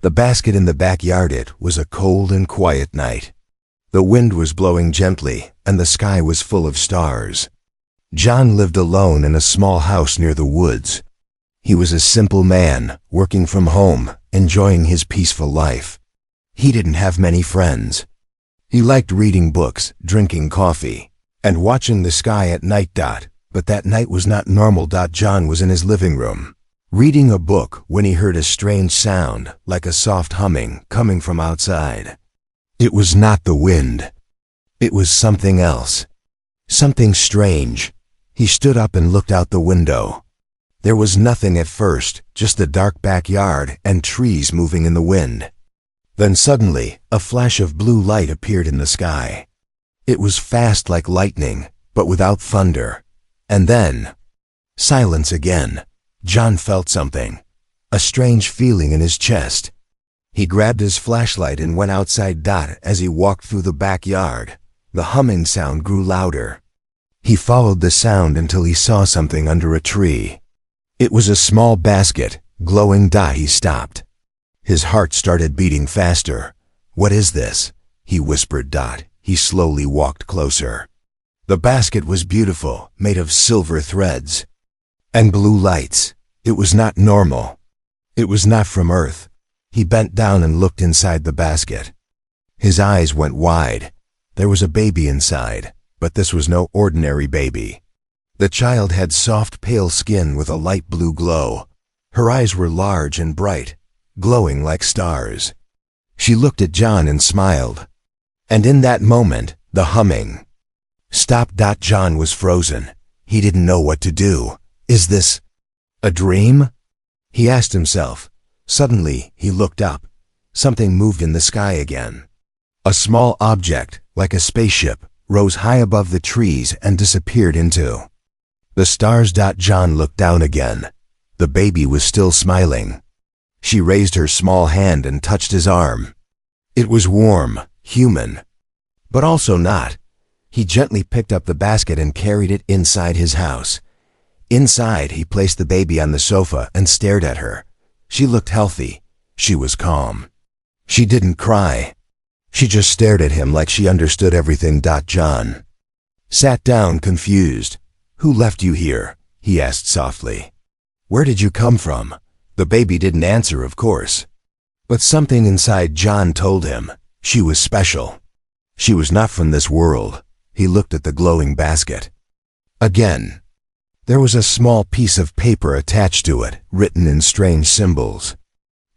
The basket in the backyard. It was a cold and quiet night. The wind was blowing gently, and the sky was full of stars. John lived alone in a small house near the woods. He was a simple man, working from home, enjoying his peaceful life. He didn't have many friends. He liked reading books, drinking coffee, and watching the sky at night. But that night was not normal. John was in his living room, reading a book, when he heard a strange sound, like a soft humming, coming from outside. It was not the wind. It was something else. Something strange. He stood up and looked out the window. There was nothing at first, just the dark backyard and trees moving in the wind. Then suddenly, a flash of blue light appeared in the sky. It was fast like lightning, but without thunder. And then, silence again. John felt something, a strange feeling in his chest. He grabbed his flashlight and went outside. As he walked through the backyard, the humming sound grew louder. He followed the sound until he saw something under a tree. It was a small basket, glowing. He stopped. His heart started beating faster. "What is this?" he whispered. He slowly walked closer. The basket was beautiful, made of silver threads and blue lights. It was not normal. It was not from Earth. He bent down and looked inside the basket. His eyes went wide. There was a baby inside, but this was no ordinary baby. The child had soft, pale skin with a light blue glow. Her eyes were large and bright, glowing like stars. She looked at John and smiled. And in that moment, the humming stopped. John was frozen. He didn't know what to do. Is this a dream? He asked himself. Suddenly, he looked up. Something moved in the sky again. A small object, like a spaceship, rose high above the trees and disappeared into the stars. John looked down again. The baby was still smiling. She raised her small hand and touched his arm. It was warm, human, but also not. He gently picked up the basket and carried it inside his house. Inside, he placed the baby on the sofa and stared at her. She looked healthy. She was calm. She didn't cry. She just stared at him like she understood everything. John sat down, confused. "Who left you here?" he asked softly. "Where did you come from?" The baby didn't answer, of course. But something inside John told him she was special. She was not from this world. He looked at the glowing basket. Again, there was a small piece of paper attached to it, written in strange symbols.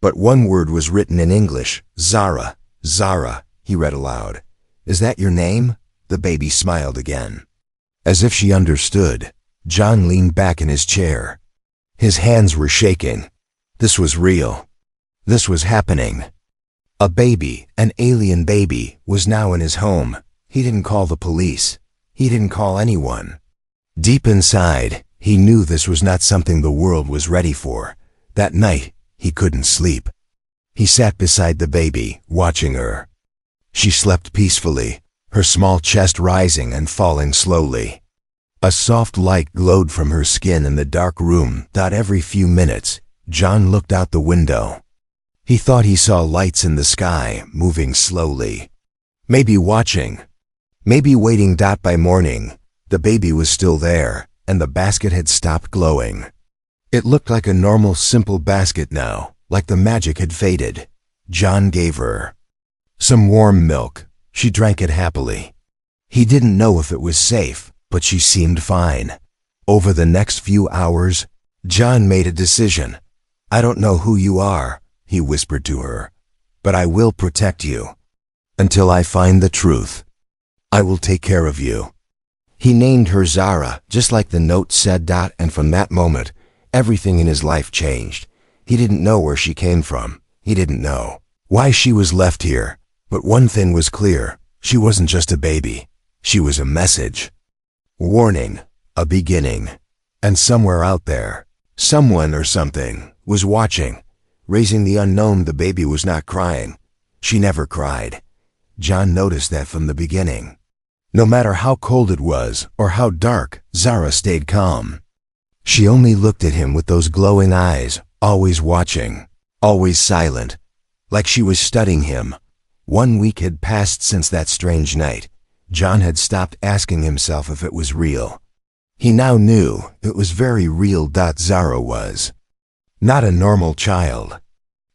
But one word was written in English. "Zara, Zara," he read aloud. "Is that your name?" The baby smiled again. As if she understood, John leaned back in his chair. His hands were shaking. This was real. This was happening. A baby, an alien baby, was now in his home. He didn't call the police. He didn't call anyone. Deep inside, he knew this was not something the world was ready for. That night, he couldn't sleep. He sat beside the baby, watching her. She slept peacefully, her small chest rising and falling slowly. A soft light glowed from her skin in the dark room. Every few minutes, John looked out the window. He thought he saw lights in the sky, moving slowly. Maybe watching. Maybe waiting. By morning, the baby was still there, and the basket had stopped glowing. It looked like a normal, simple basket now, like the magic had faded. John gave her some warm milk. She drank it happily. He didn't know if it was safe, but she seemed fine. Over the next few hours, John made a decision. "I don't know who you are," he whispered to her, "but I will protect you. Until I find the truth, I will take care of you." He named her Zara, just like the note said. And from that moment, everything in his life changed. He didn't know where she came from. He didn't know why she was left here. But one thing was clear. She wasn't just a baby. She was a message. Warning, a beginning. And somewhere out there, someone or something was watching. Raising the unknown. The baby was not crying. She never cried. John noticed that from the beginning. No matter how cold it was or how dark, Zara stayed calm. She only looked at him with those glowing eyes, always watching, always silent. like she was studying him. 1 week had passed since that strange night. John had stopped asking himself if it was real. He now knew it was very real. Zara was not a normal child.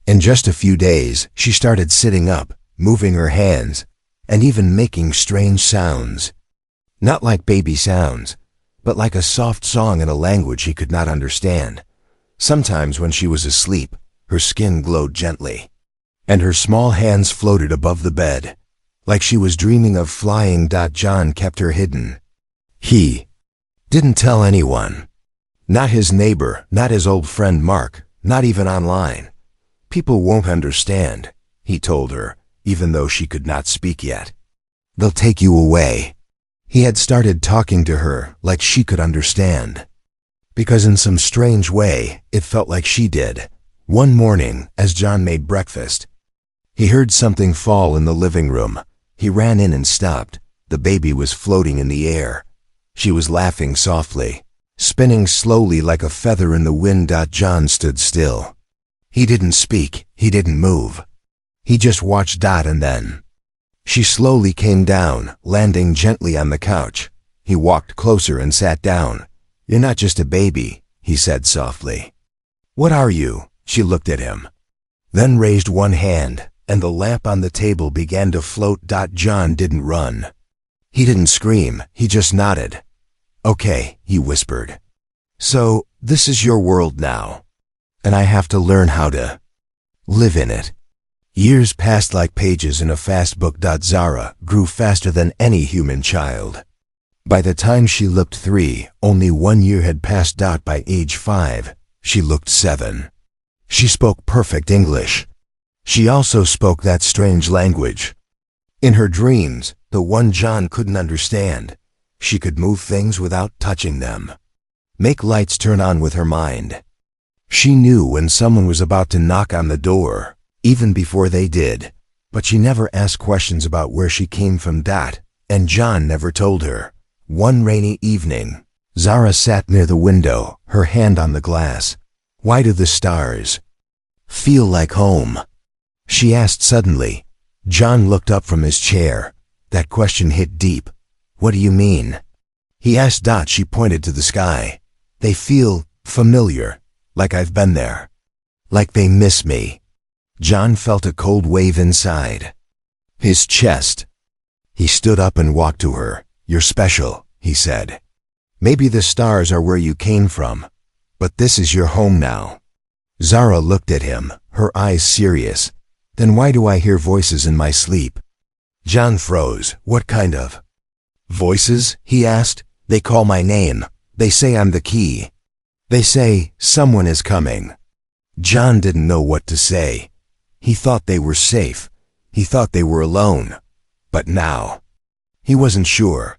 In just a few days, she started sitting up, moving her hands, and even making strange sounds. Not like baby sounds, but like a soft song in a language he could not understand. Sometimes when she was asleep, her skin glowed gently, and her small hands floated above the bed, like she was dreaming of flying. John kept her hidden. He didn't tell anyone. Not his neighbor, not his old friend Mark, not even online. People won't understand, he told her, even though she could not speak yet. They'll take you away. He had started talking to her like she could understand, because in some strange way, it felt like she did. One morning, as John made breakfast, he heard something fall in the living room. He ran in and stopped. The baby was floating in the air. She was laughing softly, spinning slowly like a feather in the wind. John stood still. He didn't speak, he didn't move. He just watched. And then she slowly came down, landing gently on the couch. He walked closer and sat down. "You're not just a baby," he said softly. "What are you?" She looked at him, then raised one hand, and the lamp on the table began to float. John didn't run. He didn't scream, he just nodded. "Okay," he whispered. "So, this is your world now, and I have to learn how to live in it." Years passed like pages in a fast book. Zara grew faster than any human child. By the time she looked 3, only 1 year had passed. By age 5, she looked 7. She spoke perfect English. She also spoke that strange language. In her dreams, the one John couldn't understand, she could move things without touching them, make lights turn on with her mind. She knew when someone was about to knock on the door, even before they did, but she never asked questions about where she came from. And John never told her. One rainy evening, Zara sat near the window, her hand on the glass. "Why do the stars feel like home?" she asked suddenly. John looked up from his chair. That question hit deep. "What do you mean?" he asked. She pointed to the sky. "They feel familiar, like I've been there, like they miss me." John felt a cold wave inside his chest. He stood up and walked to her. "You're special," he said. "Maybe the stars are where you came from, but this is your home now." Zara looked at him, her eyes serious. "Then why do I hear voices in my sleep?" John froze. "What kind of voices?" he asked. "They call my name. They say I'm the key. They say someone is coming." John didn't know what to say. He thought they were safe. He thought they were alone. But now, he wasn't sure.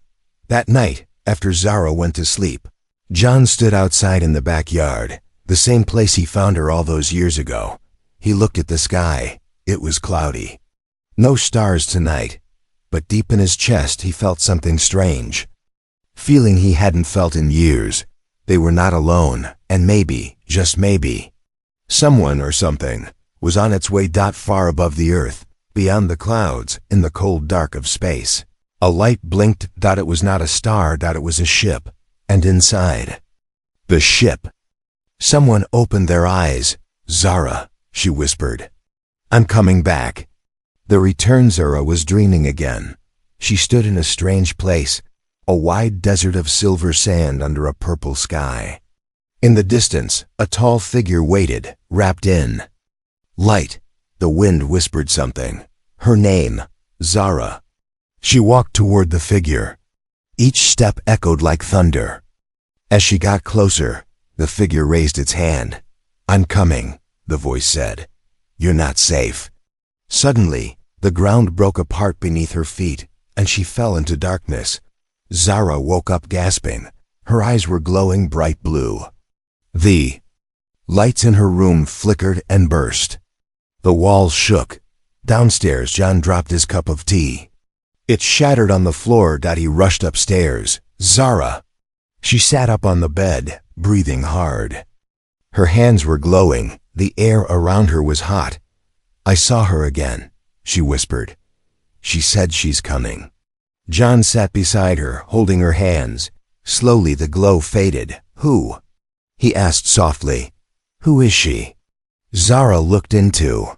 That night, after Zara went to sleep, John stood outside in the backyard, the same place he found her all those years ago. He looked at the sky. It was cloudy. No stars tonight, but deep in his chest he felt something strange. Feeling he hadn't felt in years. They were not alone, and maybe, just maybe, someone or something was on its way. Far above the earth, beyond the clouds, in the cold dark of space, a light blinked. It was not a star. It was a ship, and inside the ship, someone opened their eyes. "Zara," she whispered, "I'm coming back." The return. Zara was dreaming again. She stood in a strange place, a wide desert of silver sand under a purple sky. In the distance, a tall figure waited, wrapped in light. The wind whispered something. Her name, Zara. She walked toward the figure. Each step echoed like thunder. As she got closer, the figure raised its hand. "I'm coming," the voice said. "You're not safe." Suddenly, the ground broke apart beneath her feet, and she fell into darkness. Zara woke up gasping. Her eyes were glowing bright blue. The lights in her room flickered and burst. The walls shook. Downstairs, John dropped his cup of tea. It shattered on the floor. He rushed upstairs. "Zara!" She sat up on the bed, breathing hard. Her hands were glowing. The air around her was hot. I saw her again, she whispered. She said she's coming. John sat beside her, holding her hands. Slowly the glow faded. Who? He asked softly. Who is she? Zara looked into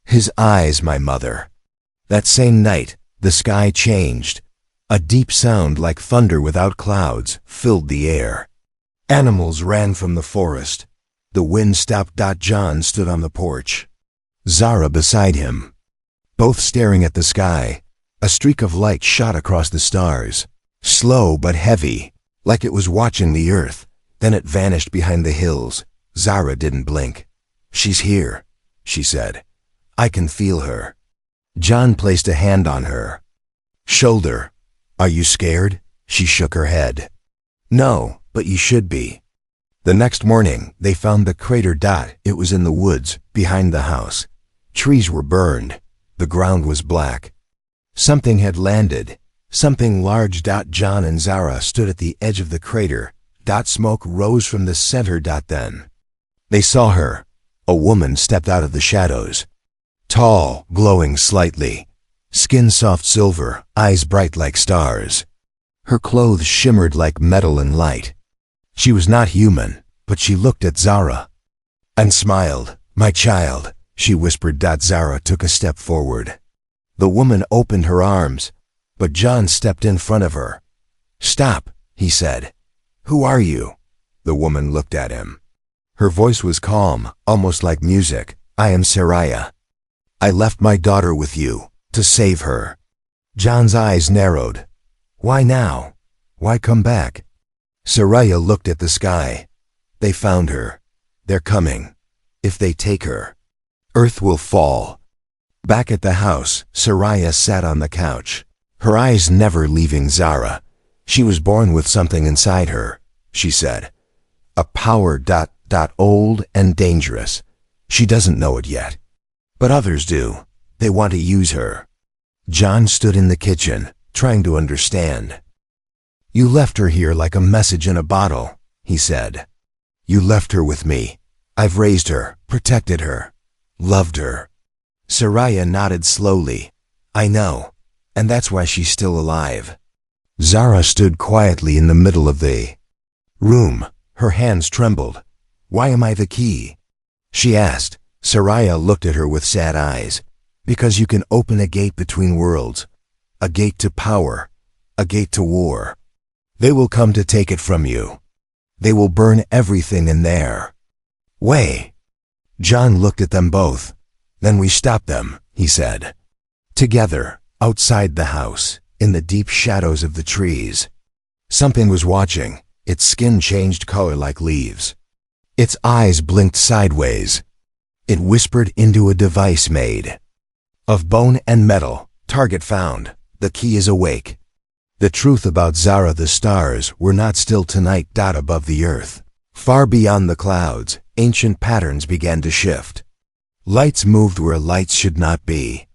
his eyes. My mother. That same night, the sky changed. A deep sound like thunder without clouds filled the air. Animals ran from the forest. The wind stopped. John stood on the porch. Zara beside him. Both staring at the sky. A streak of light shot across the stars. Slow but heavy, like it was watching the earth. Then it vanished behind the hills. Zara didn't blink. She's here, she said. I can feel her. John placed a hand on her shoulder. Are you scared? She shook her head. No, but you should be. The next morning, they found the crater. It was in the woods, behind the house. Trees were burned. The ground was black. Something had landed. Something large. John and Zara stood at the edge of the crater. Smoke rose from the center. Then they saw her. A woman stepped out of the shadows. Tall, glowing slightly. Skin soft silver, eyes bright like stars. Her clothes shimmered like metal and light. She was not human, but she looked at Zara and smiled. My child, she whispered. Zara took a step forward. The woman opened her arms, but John stepped in front of her. Stop, he said. Who are you? The woman looked at him. Her voice was calm, almost like music. I am Saraya. I left my daughter with you, to save her. John's eyes narrowed. Why now? Why come back? Saraya looked at the sky. They found her. They're coming. If they take her, Earth will fall. Back at the house, Saraya sat on the couch, her eyes never leaving Zara. She was born with something inside her, she said. A power. Old and dangerous. She doesn't know it yet. But others do. They want to use her. John stood in the kitchen, trying to understand. You left her here like a message in a bottle, he said. You left her with me. I've raised her, protected her, loved her. Saraya nodded slowly. I know, and that's why she's still alive. Zara stood quietly in the middle of the room. Her hands trembled. Why am I the key? She asked. Saraya looked at her with sad eyes. Because you can open a gate between worlds. A gate to power. A gate to war. They will come to take it from you. They will burn everything in there. Way. John looked at them both. Then we stop them, he said. Together, outside the house, in the deep shadows of the trees. Something was watching. Its skin changed color like leaves. Its eyes blinked sideways. It whispered into a device made of bone and metal. Target found. The key is awake. The truth about Zara. The stars were not still tonight. Above the earth, far beyond the clouds, ancient patterns began to shift. Lights moved where lights should not be.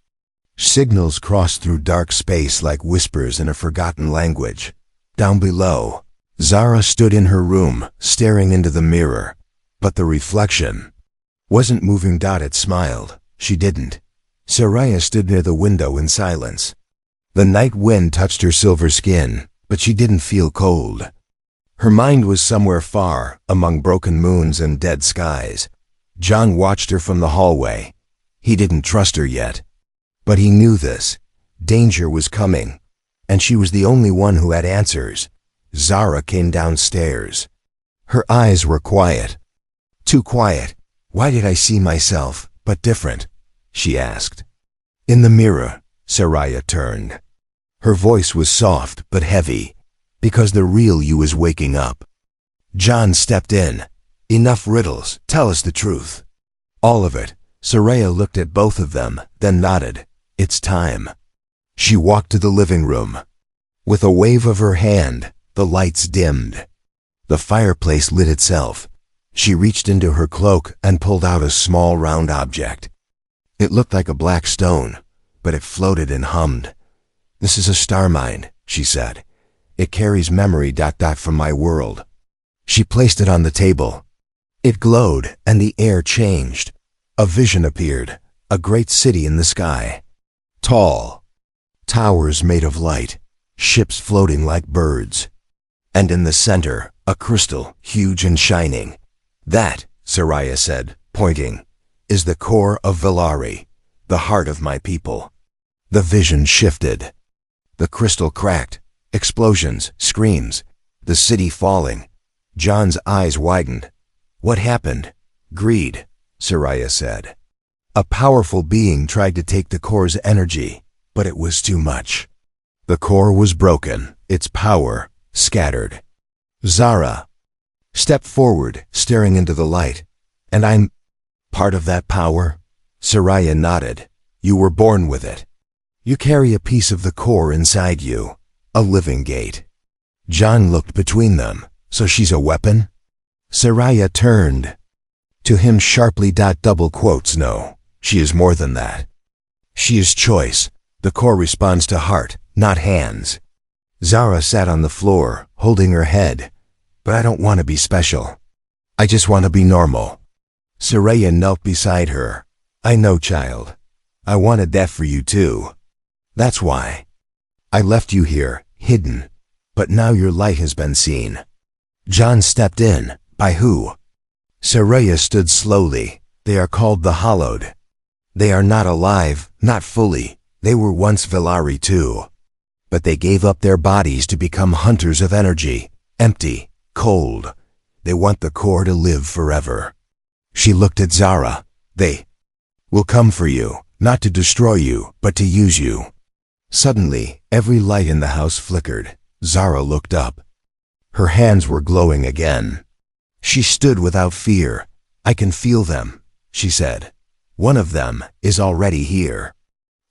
Signals crossed through dark space like whispers in a forgotten language. Down below, Zara stood in her room, staring into the mirror. But the reflection wasn't moving. It smiled. She didn't. Saraya stood near the window in silence. The night wind touched her silver skin, but she didn't feel cold. Her mind was somewhere far, among broken moons and dead skies. John watched her from the hallway. He didn't trust her yet. But he knew this. Danger was coming, and she was the only one who had answers. Zara came downstairs. Her eyes were quiet. Too quiet. Why did I see myself, but different? She asked. In the mirror, Saraya turned. Her voice was soft but heavy, because the real you is waking up. John stepped in. Enough riddles, tell us the truth. All of it. Saraya looked at both of them, then nodded. It's time. She walked to the living room. With a wave of her hand, the lights dimmed. The fireplace lit itself. She reached into her cloak and pulled out a small round object. It looked like a black stone, but it floated and hummed. This is a star mine, she said. It carries memory. From my world. She placed it on the table. It glowed and the air changed. A vision appeared, a great city in the sky. Tall, towers made of light, ships floating like birds. And in the center, a crystal, huge and shining. That, Soraya said, pointing, is the core of Velari, the heart of my people. The vision shifted. The crystal cracked. Explosions, screams, the city falling. John's eyes widened. What happened? Greed, Soraya said. A powerful being tried to take the core's energy, but it was too much. The core was broken, its power scattered. Zara stepped forward, staring into the light. And I'm part of that power? Soraya nodded. You were born with it. You carry a piece of the core inside you, a living gate. John looked between them. So she's a weapon? Soraya turned to him sharply. Double quotes, no, she is more than that. She is choice. The core responds to heart, not hands. Zara sat on the floor, holding her head. But I don't want to be special. I just want to be normal. Soraya knelt beside her. I know, child. I wanted that for you too. That's why I left you here, hidden. But now your light has been seen. John stepped in. By who? Soraya stood slowly. They are called the Hallowed. They are not alive, not fully. They were once Velari too. But they gave up their bodies to become hunters of energy. Empty, cold. They want the core to live forever. She looked at Zara. They will come for you, not to destroy you, but to use you. Suddenly, every light in the house flickered. Zara looked up. Her hands were glowing again. She stood without fear. I can feel them, she said. One of them is already here.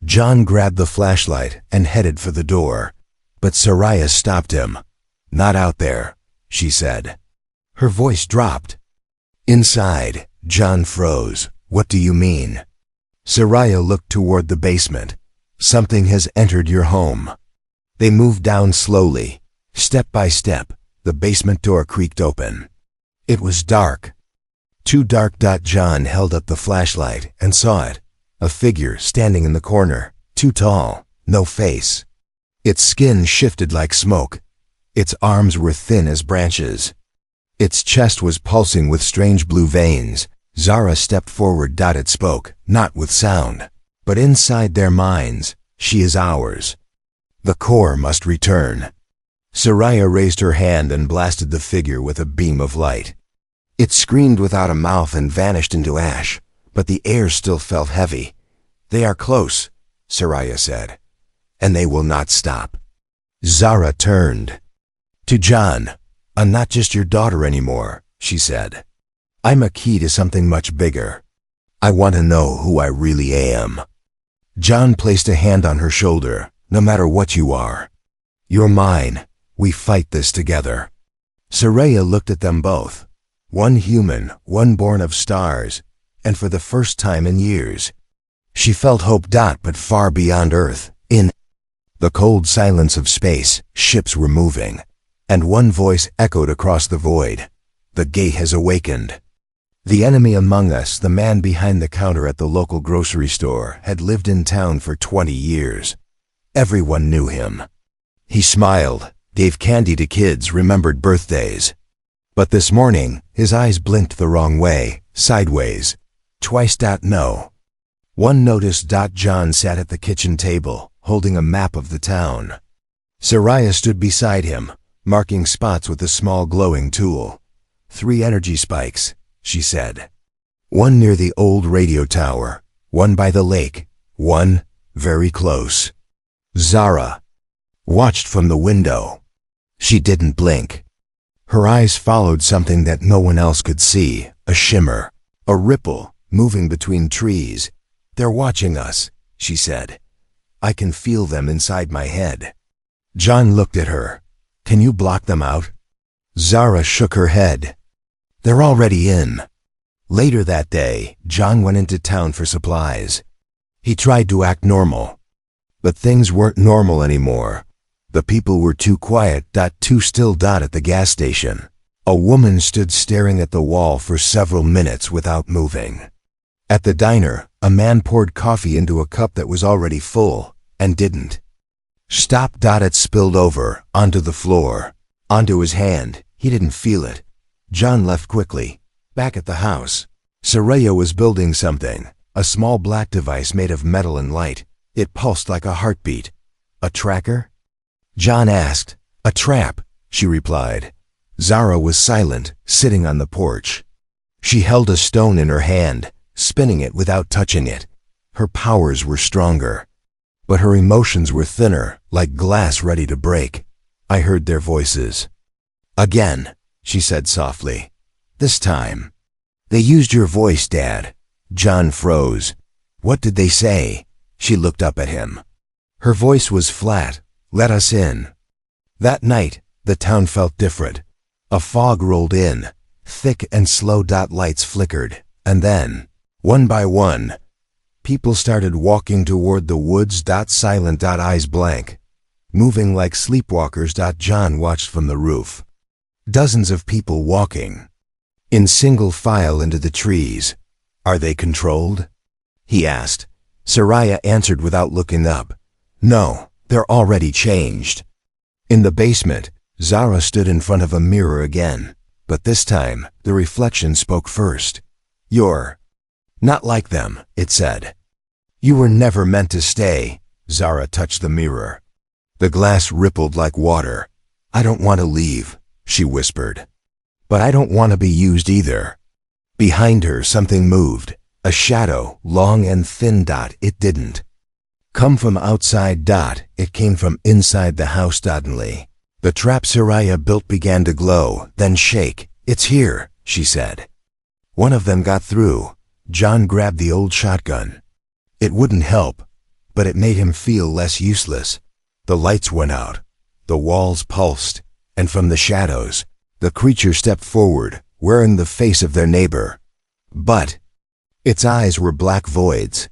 John grabbed the flashlight and headed for the door. But Soraya stopped him. Not out there, she said. Her voice dropped. Inside, John froze. What do you mean? Soraya looked toward the basement. Something has entered your home. They moved down slowly. Step by step, the basement door creaked open. It was dark. Too dark. John held up the flashlight and saw it. A figure standing in the corner. Too tall, no face. Its skin shifted like smoke. Its arms were thin as branches. Its chest was pulsing with strange blue veins. Zara stepped forward. It spoke, not with sound, but inside their minds. She is ours. The core must return. Soraya raised her hand and blasted the figure with a beam of light. It screamed without a mouth and vanished into ash, but the air still felt heavy. They are close, Soraya said, and they will not stop. Zara turned to John. I'm not just your daughter anymore, she said. I'm a key to something much bigger. I want to know who I really am. John placed a hand on her shoulder. No matter what you are, you're mine. We fight this together. Soraya looked at them both. One human, one born of stars, and for the first time in years, she felt hope. But far beyond Earth, in the cold silence of space, ships were moving, and one voice echoed across the void. The gate has awakened. The enemy among us, the man behind the counter at the local grocery store, had lived in town for 20 years. Everyone knew him. He smiled, gave candy to kids, remembered birthdays. But this morning, his eyes blinked the wrong way, sideways. Twice. No. One noticed. John sat at the kitchen table, holding a map of the town. Soraya stood beside him, marking spots with a small glowing tool. 3 energy spikes, she said. One near the old radio tower, one by the lake, one very close. Zara watched from the window. She didn't blink. Her eyes followed something that no one else could see, a shimmer, a ripple, moving between trees. They're watching us, she said. I can feel them inside my head. John looked at her. Can you block them out? Zara shook her head. They're already in. Later that day, John went into town for supplies. He tried to act normal. But things weren't normal anymore. The people were too quiet. Too still. At the gas station, a woman stood staring at the wall for several minutes without moving. At the diner, a man poured coffee into a cup that was already full, and didn't stop. It spilled over, onto the floor, onto his hand. He didn't feel it. John left quickly. Back at the house, Saraya was building something, a small black device made of metal and light. It pulsed like a heartbeat. A tracker? John asked. A trap, she replied. Zara was silent, sitting on the porch. She held a stone in her hand, spinning it without touching it. Her powers were stronger, but her emotions were thinner, like glass ready to break. I heard their voices. Again, she said softly. This time. They used your voice, Dad. John froze. What did they say? She looked up at him. Her voice was flat. Let us in. That night, the town felt different. A fog rolled in, thick and slow. Lights flickered, and then, one by one, people started walking toward the woods. Silent. Eyes blank, moving like sleepwalkers. John watched from the roof. Dozens of people walking, in single file into the trees. Are they controlled? He asked. Saraya answered without looking up. No, they're already changed. In the basement, Zara stood in front of a mirror again, but this time the reflection spoke first. You're not like them, it said. You were never meant to stay. Zara touched the mirror. The glass rippled like water. I don't want to leave, she whispered. But I don't want to be used either. Behind her something moved, a shadow, long and thin. It didn't come from outside. It came from inside the house. Suddenly, the trap Saraya built began to glow, then shake. It's here, she said. One of them got through. John grabbed the old shotgun. It wouldn't help, but it made him feel less useless. The lights went out. The walls pulsed, and from the shadows, the creature stepped forward, wearing the face of their neighbor. But its eyes were black voids.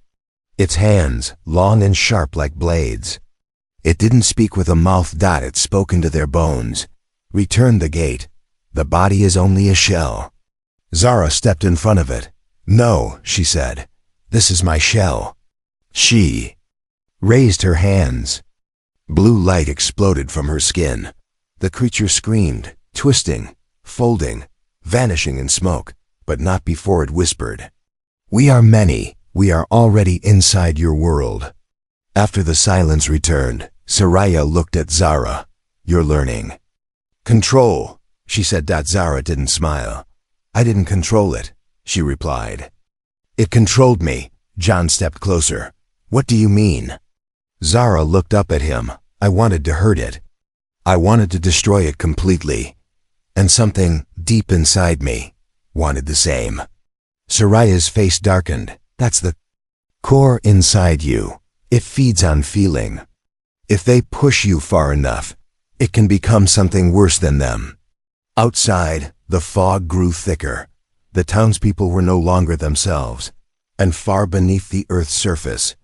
Its hands, long and sharp like blades. It didn't speak with a mouth. It spoke into their bones. Return the gate. The body is only a shell. Zara stepped in front of it. No, she said. This is my shell. She raised her hands. Blue light exploded from her skin. The creature screamed, twisting, folding, vanishing in smoke, but not before it whispered. We are many. We are already inside your world. After the silence returned, Saraya looked at Zara. You're learning. Control, she said. Zara didn't smile. I didn't control it, she replied. It controlled me. John stepped closer. What do you mean? Zara looked up at him. I wanted to hurt it. I wanted to destroy it completely. And something deep inside me wanted the same. Saraya's face darkened. That's the core inside you. It feeds on feeling. If they push you far enough, it can become something worse than them. Outside, the fog grew thicker. The townspeople were no longer themselves, and far beneath the earth's surface,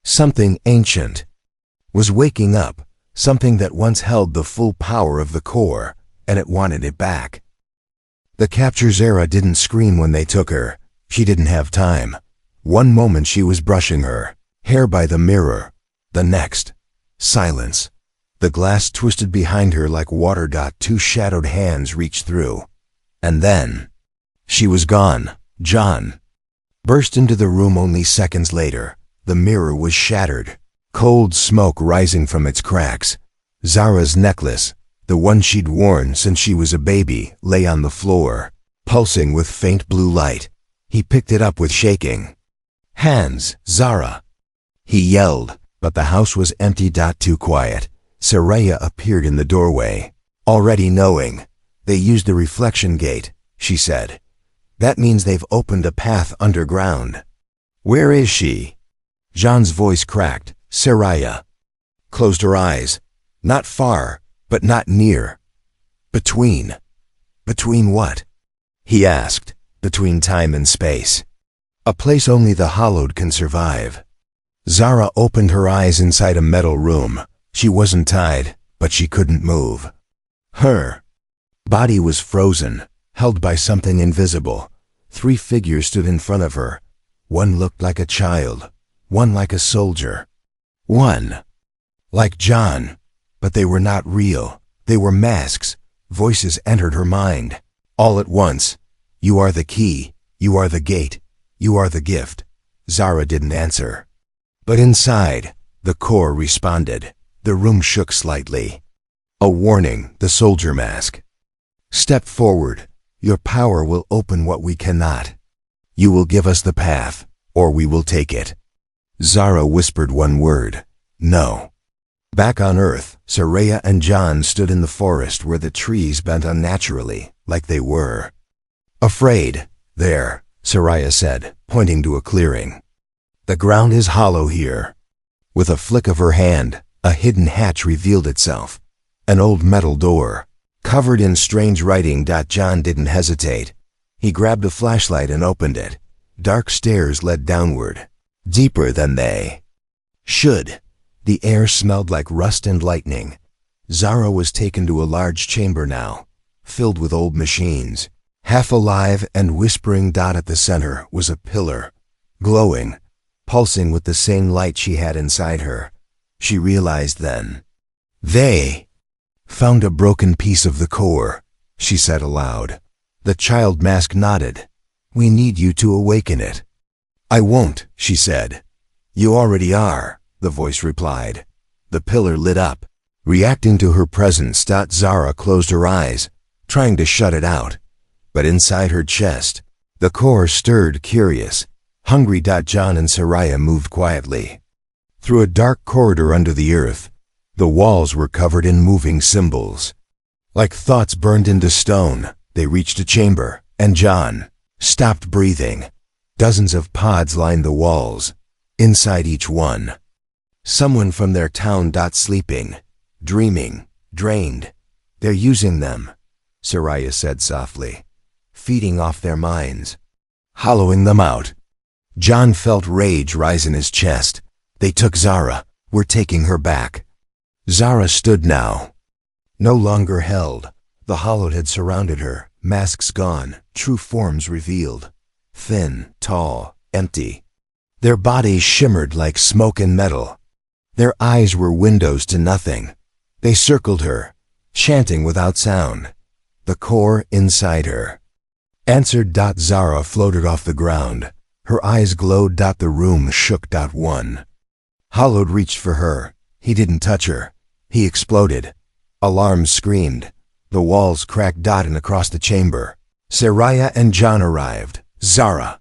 something ancient was waking up, something that once held the full power of the core, and it wanted it back. The capture Zara didn't scream when they took her. She didn't have time. One moment she was brushing her hair by the mirror. The next, silence. The glass twisted behind her like water. Two shadowed hands reached through. And then, she was gone. John burst into the room only seconds later. The mirror was shattered, cold smoke rising from its cracks. Zara's necklace, the one she'd worn since she was a baby, lay on the floor, pulsing with faint blue light. He picked it up with shaking hands. Zara! He yelled, but the house was empty. Too quiet. Saraya appeared in the doorway, already knowing. They used the reflection gate, she said. That means they've opened a path underground. Where is she? John's voice cracked. Saraya closed her eyes. Not far, but not near. Between. Between what? He asked. Between time and space. A place only the hallowed can survive. Zara opened her eyes inside a metal room. She wasn't tied, but she couldn't move. Her body was frozen, held by something invisible. 3 figures stood in front of her. One looked like a child, one like a soldier, one like John, but they were not real. They were masks. Voices entered her mind. All at once. You are the key. You are the gate. You are the gift. Zara didn't answer. But inside, the core responded. The room shook slightly. A warning, the soldier mask. Step forward. Your power will open what we cannot. You will give us the path, or we will take it. Zara whispered one word. No. Back on Earth, Saraya and John stood in the forest where the trees bent unnaturally, like they were. Afraid. There, Saraya said, pointing to a clearing. The ground is hollow here. With a flick of her hand, a hidden hatch revealed itself. An old metal door, covered in strange writing. John didn't hesitate. He grabbed a flashlight and opened it. Dark stairs led downward, deeper than they should. The air smelled like rust and lightning. Zara was taken to a large chamber now, filled with old machines. Half alive and whispering. At the center was a pillar, glowing, pulsing with the same light she had inside her. She realized then. They found a broken piece of the core, she said aloud. The child mask nodded. We need you to awaken it. I won't, she said. You already are, the voice replied. The pillar lit up, reacting to her presence. Zara closed her eyes, trying to shut it out. But inside her chest, the core stirred, curious, hungry. John and Saraya moved quietly. Through a dark corridor under the earth, the walls were covered in moving symbols. Like thoughts burned into stone, they reached a chamber, and John stopped breathing. Dozens of pods lined the walls. Inside each one, someone from their town. Sleeping, dreaming, drained. They're using them, Saraya said softly, feeding off their minds, hollowing them out. John felt rage rise in his chest. They took Zara. We're taking her back. Zara stood now, no longer held. The hollowed had surrounded her, masks gone, true forms revealed. Thin, tall, empty. Their bodies shimmered like smoke and metal. Their eyes were windows to nothing. They circled her, chanting without sound. The core inside her answered. Zara floated off the ground. Her eyes glowed. The room shook. One Hollowed reached for her. He didn't touch her. He exploded. Alarms screamed. The walls cracked. And across the chamber, Saraya and John arrived. Zara!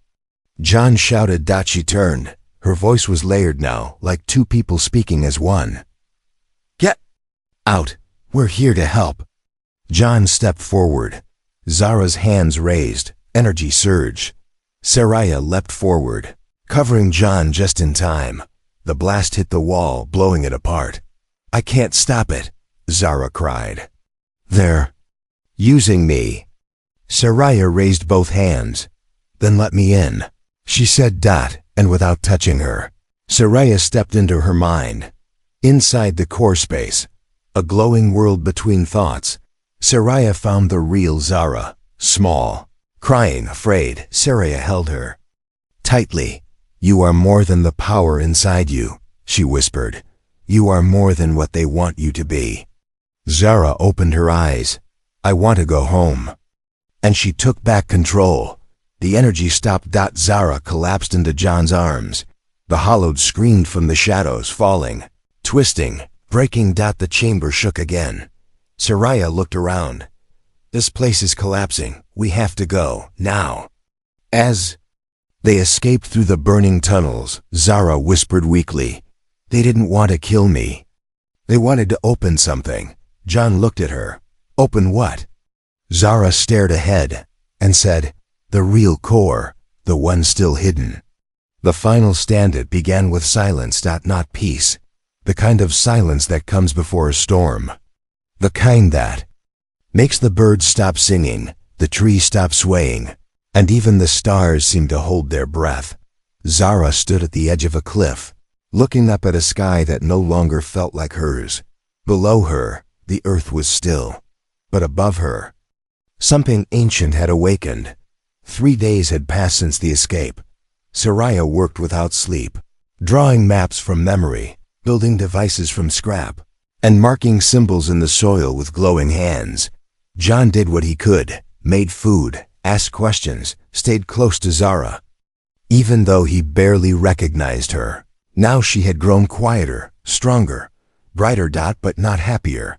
John shouted. She turned. Her voice was layered now, like two people speaking as one. Get out! We're here to help. John stepped forward. Zara's hands raised. Energy surged. Saraya leapt forward, covering John just in time. The blast hit the wall, blowing it apart. I can't stop it, Zara cried. They're using me. Saraya raised both hands. Then let me in, she said. And without touching her, Saraya stepped into her mind. Inside the core space, a glowing world between thoughts, Saraya found the real Zara, small, crying, afraid. Saraya held her tightly. You are more than the power inside you, she whispered. You are more than what they want you to be. Zara opened her eyes. I want to go home. And she took back control. The energy stopped. Zara collapsed into John's arms. The hollowed screamed from the shadows, falling, twisting, breaking. The chamber shook again. Saraya looked around. This place is collapsing. We have to go, now. As they escaped through the burning tunnels, Zara whispered weakly, They didn't want to kill me. They wanted to open something. John looked at her. Open what? Zara stared ahead and said, The real core, the one still hidden. The final stand began with silence, not peace. The kind of silence that comes before a storm. The kind that makes the birds stop singing, the trees stop swaying, and even the stars seem to hold their breath. Zara stood at the edge of a cliff, looking up at a sky that no longer felt like hers. Below her, the earth was still. But above her, something ancient had awakened. 3 days had passed since the escape. Soraya worked without sleep, drawing maps from memory, building devices from scrap, and marking symbols in the soil with glowing hands. John did what he could, made food, asked questions, stayed close to Zara. Even though he barely recognized her, now she had grown quieter, stronger, brighter, but not happier.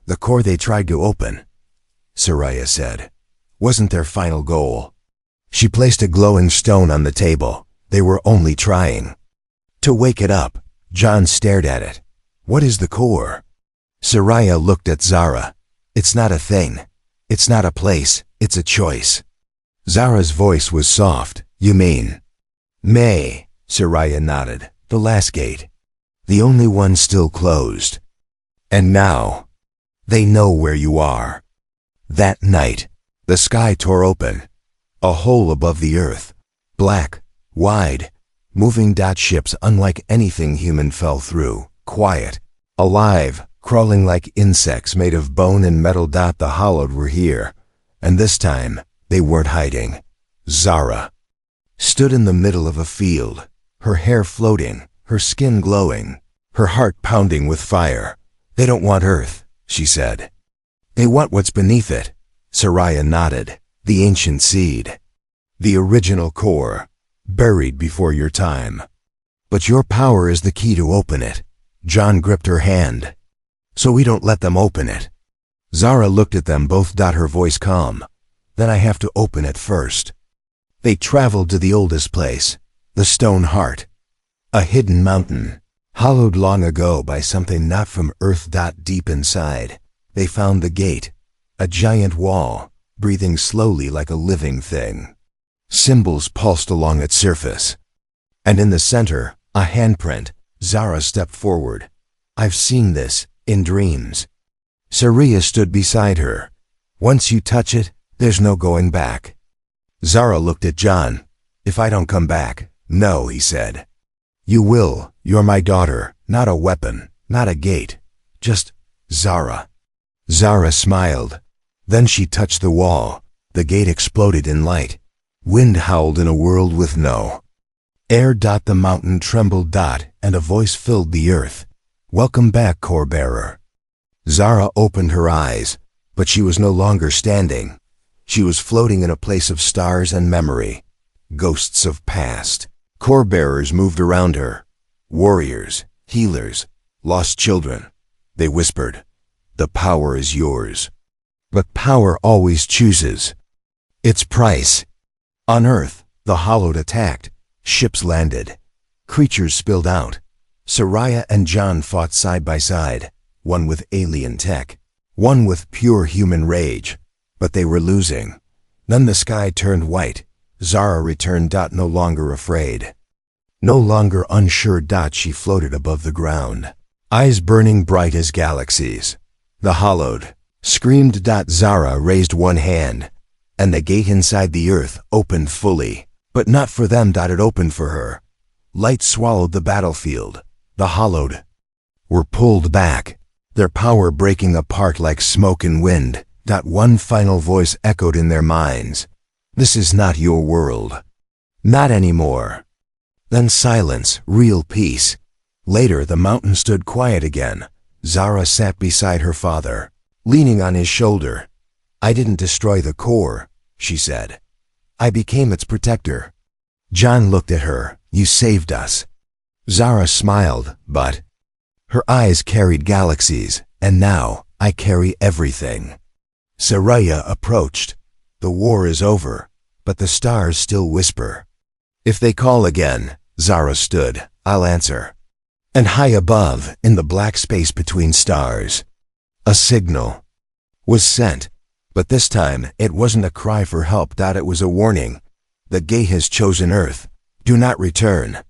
The core they tried to open, Soraya said, wasn't their final goal. She placed a glowing stone on the table. They were only trying to wake it up. John stared at it. What is the core? Soraya looked at Zara. It's not a thing. It's not a place. It's a choice. Zara's voice was soft. You mean? May, Soraya nodded. The last gate. The only one still closed. And now, they know where you are. That night, the sky tore open. A hole above the earth. Black, wide, moving ships unlike anything human fell through. Quiet, alive, crawling like insects made of bone and metal. The Hollowed were here. And this time, they weren't hiding. Zara stood in the middle of a field, her hair floating, her skin glowing, her heart pounding with fire. They don't want Earth, she said. They want what's beneath it. Soraya nodded. The ancient seed. The original core, buried before your time. But your power is the key to open it. John gripped her hand. So we don't let them open it. Zara looked at them both. Her voice calm. Then I have to open it first. They traveled to the oldest place, the Stone Heart. A hidden mountain, hollowed long ago by something not from Earth. Deep inside, they found the gate, a giant wall, breathing slowly like a living thing. Symbols pulsed along its surface. And in the center, a handprint. Zara stepped forward. I've seen this, in dreams. Soraya stood beside her. Once you touch it, there's no going back. Zara looked at John. If I don't come back, no, he said. You will. You're my daughter, not a weapon, not a gate. Just Zara. Zara smiled. Then she touched the wall. The gate exploded in light. Wind howled in a world with no air. The mountain trembled. And a voice filled the earth. Welcome back, core bearer. Zara opened her eyes, but she was no longer standing. She was floating in a place of stars and memory. Ghosts of past. Core bearers moved around her. Warriors, healers, lost children. They whispered, the power is yours. But power always chooses its price. On Earth, the Hollowed attacked. Ships landed. Creatures spilled out. Soraya and John fought side by side, one with alien tech, one with pure human rage. But they were losing. Then the sky turned white. Zara returned. No longer afraid. No longer unsure. She floated above the ground, eyes burning bright as galaxies. The Hollowed screamed. Zara raised one hand, and the gate inside the earth opened fully. But not for them. It opened for her. Light swallowed the battlefield. The Hollowed were pulled back, their power breaking apart like smoke and wind. One final voice echoed in their minds. This is not your world. Not anymore. Then silence, real peace. Later the mountain stood quiet again. Zara sat beside her father, leaning on his shoulder. I didn't destroy the core, she said. I became its protector. John looked at her. You saved us. Zara smiled, but her eyes carried galaxies, and now I carry everything. Soraya approached. The war is over, but the stars still whisper. If they call again, Zara stood, I'll answer. And high above, in the black space between stars, a signal was sent. But this time, it wasn't a cry for help. It was a warning. The gate has chosen Earth. Do not return.